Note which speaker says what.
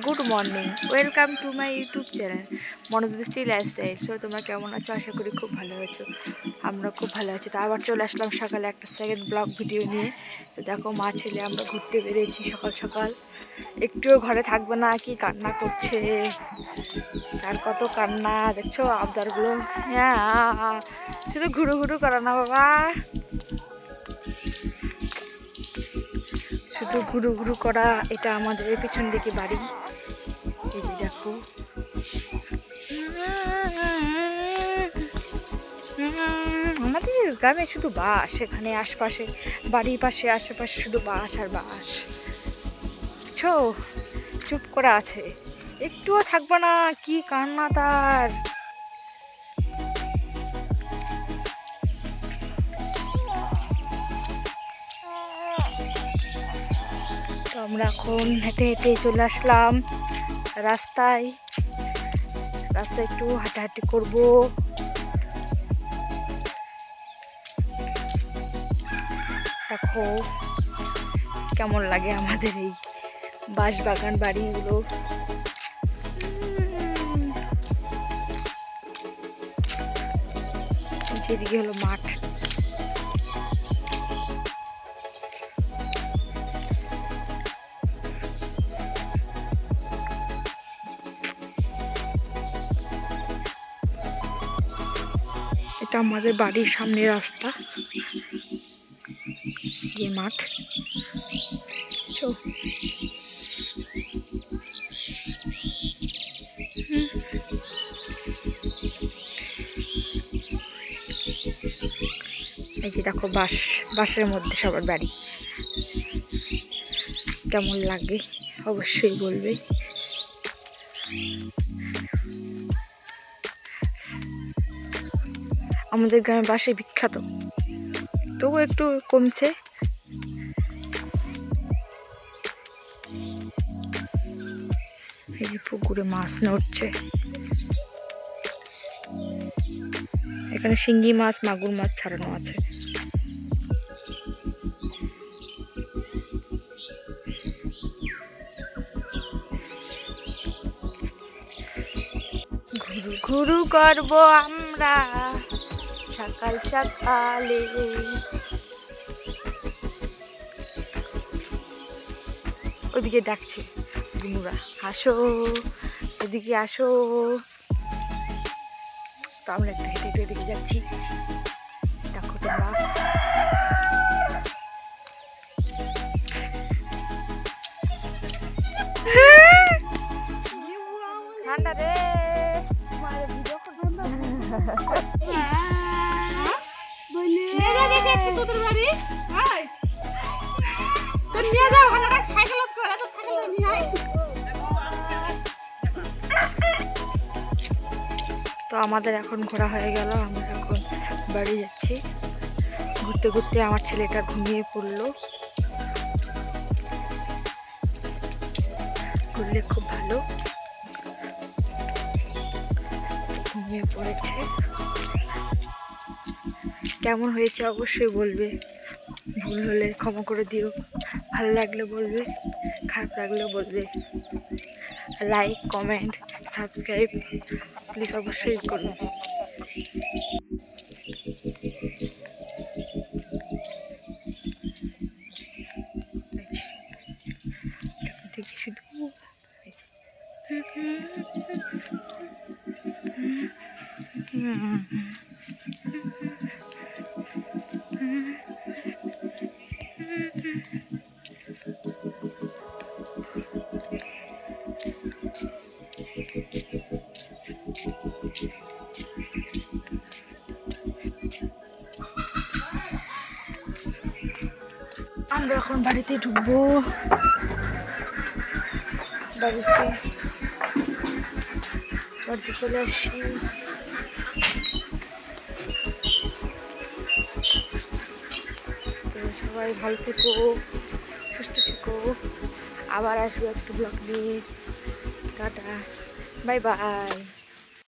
Speaker 1: Good morning, welcome to my YouTube channel Manoj বৃষ্টি lifestyle. So তোমরা কেমন আছো? আশা করি খুব ভালো আছো। আমরা খুব ভালো আছি। তো আবার চলে আসলাম সকালে একটা সেকেন্ড ব্লগ ভিডিও নিয়ে। তো দেখো, মা ছেলে আমরা ঘুরতে বেরিয়েছি সকাল সকাল। একটুও ঘরে থাকবে না, কি কান্না করছে, তার কত কান্না দেখছো আবদারগুলো। হ্যাঁ, শুধু ঘুরু ঘুরু করো না বাবা, শুধু ঘুরু ঘুরু করা। এটা আমাদের পিছন দিকে বাড়ি। এই যে দেখো, আমাদের গ্রামে শুধু বাস, এখানে আশপাশে বাড়ির পাশে আশেপাশে শুধু বাস আর বাস। বুঝছো, চুপ করে আছে, একটুও থাকবে না, কি কান্না তার। তো আমরা এখন হেঁটে হেঁটে চলে আসলাম রাস্তায়। রাস্তায় একটু হাঁটাহাঁটি করবো। দেখো কেমন লাগে আমাদের এই বাঁশবাগান বাড়িগুলো। সেদিকে হলো মাঠ। এটা আমাদের বাড়ির সামনে রাস্তা, এই মাঠ। এই যে দেখো, বাসের মধ্যে সবার বাড়ি। কেমন লাগে অবশ্যই বলবে। আমাদের গ্রামে বাসে বিখ্যাত, তবু একটু কমছে। এই যে পুকুরে মাছ নড়ছে, এখানে শিঙ্গি মাছ মাগুর মাছ ছাড়ানো আছে। ঘুরু ঘুরু করবো আমরা সকাল সকালে। ওইদিকে ডাকছে বুনুরা, আসো এদিকে আসো। তো আমরা একটা হেঁটে হেঁটে এদিকে যাচ্ছি। দেখো তোমরা, ঠান্ডা রে, তো আমাদের এখন ঘোরা হয়ে গেল। আমরা এখন বাড়ি যাচ্ছি। ঘুরতে ঘুরতে আমার ছেলেটা ঘুমিয়ে পড়লো। ঘুরলে খুব ভালো, ঘুমিয়ে পড়েছে। কেমন হয়েছে অবশ্যই বলবে, ভুল হলে ক্ষমা করে দিও, ভালো লাগলে বলবে, খারাপ লাগলেও বলবে। লাইক, কমেন্ট, সাবস্ক্রাইব প্লিজ অবশ্যই করুন। থেকে শুধু আমরা এখন বাড়িতে ঢুকবো। বাড়িতে চলে আসি। তো সবাই ভালো থেকো, সুস্থ থেকো। আবার আসবো একটু ব্লগ নিয়ে। Tata, bye bye.